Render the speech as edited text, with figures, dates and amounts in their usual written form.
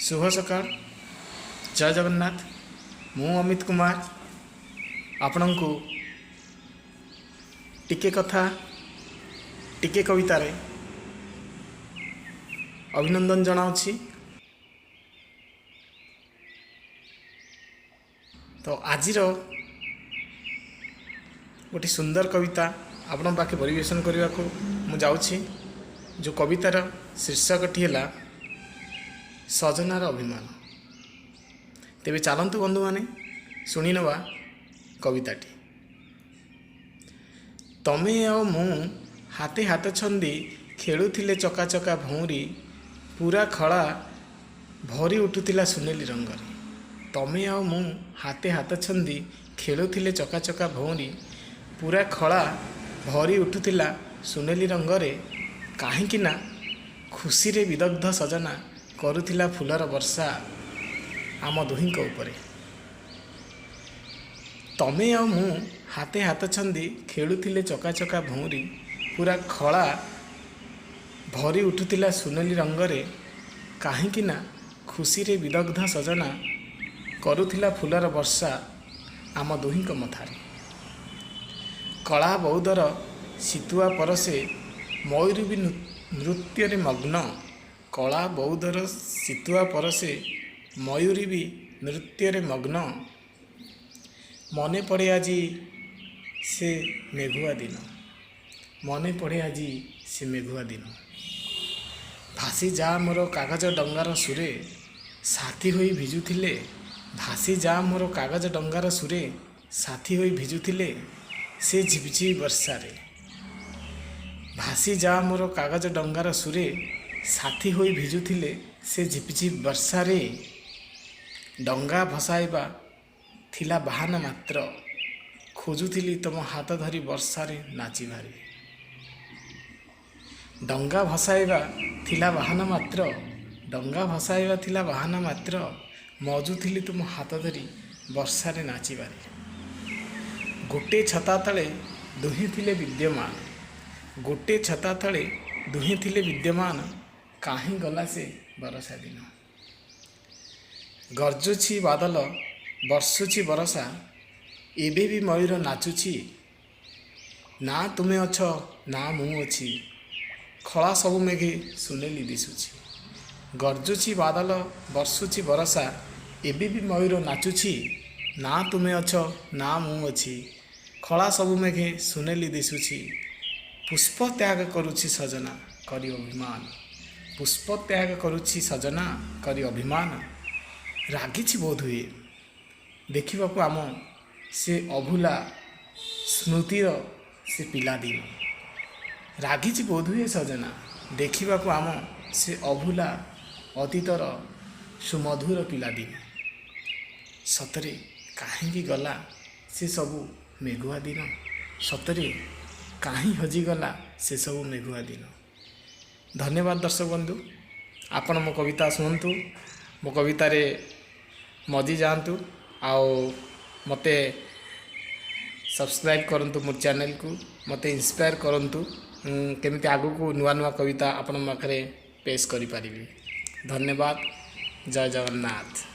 शुभ सकाळ जय जगन्नाथ। मु अमित कुमार आपण को टिके कथा टिके कवितार अभिनंदन जनाऊँगी। तो आजिर गोटे सुंदर कविता आपण पाखे परिवेशन करने को मु जाऊँगी। जो कवितार शीर्षकटी है सजनार अभिमान। तेबे चलतु बंधु माने शुणी नवा कविताटी। तमे आ मु हाथे हाथ छंदी खेलुथिले चका चका भौरी पूरा खड़ा भरी उठुथिला सुनेली रंगरे। तमे आ मु हाथे हाथ छंदी खेलुथिले चका चका भौरी पूरा खड़ा भरी उठुथिला सुनेली रंगरे। काहेकि ना खुशी रे विदग्ध सजना करुथिला फुलर वर्षा आम दुहींक उपरे। तमे आ मु हाथे हाथ छंदी खेलुथिले चका चका भौरी पूरा खड़ा भरी उठुथिला सुनेली रंगरे। काहेकि ना खुशी रे विदग्ध सजना करुथिला फुलर वर्षा आम दुहींक मथारे। कला बौद्धर शीतुआ परसे मयूरी भी नृत्य रे मग्न। कला बौद्धर शीतुआ परसे मयूरी भी नृत्य रे मग्न। मने पड़े आजी से मेघुआ दिन। मने पड़े आजी से मेघुआ दिन। भासी जा मोर कागज डंगार सुरे साथी होई भिजुथिले। भासी जा मोर कागज डंगार सुरे साथी होई भिजुथिले से झिपझिप वर्षा रे। भासी जा मोर कागज डंगार सुरे साथी होई भिजुथिले से झिपझिप वर्षा रे। डंगा भसाइबा थिला बाहाना मात्र खोजुथिली तुम हाथ धरी वर्षा रे नाचिबारे। डंगा भसाइबा थिला बाहाना मात्र डंगा भसाइबा थिला बाहाना मात्र मजुथिली तुम हाथ धरी वर्षा रे नाचिबारे। गोटे छता तले दुहें थिले विद्यमान। गोटे छता तले दुहें थिले विद्यमान। काहीं गला से बरसा दिन। गरजुछि बादल बर्षुछि बरसा एबे भी मयूर नाचुछि। ना तुमे अछ ना मु अछि खला सबु मेघे सुनेली दिसुछि। गरजुछि बादल बर्षुछि बरसा एबे भी मयूर नाचुछि। ना तुमे अछ ना मु अछि खला सबु मेघे सुनेली दिसुछि। पुष्प त्याग करुछि सजना करी अभिमान। पुष्प त्याग करुछि सजना करी अभिमान। रागिछि बोध हुए देखिबाकू आम से अभुला स्मृतिर से पिलादिन। रागिछि बोध हुए सजना देखिबाकू आम से अभुला अतीतर सुमधुर पिलादिन। सतरे काहेकि गला से सबू मेघुआ दिन। सतरे काहीं हजिगला से सबू मेघुआ दिन। धन्यवाद दर्शक बंधु। आपण मो कविता शुणु मो कवितार मजी जातु आओ मते सब्सक्राइब करंतु मोर चैनल को। मते इंस्पायर करंतु केमिति आगु को नुआ नुआ कविता आपण पाखरे पेश करि पारिबी। धन्यवाद। जय जगन्नाथ।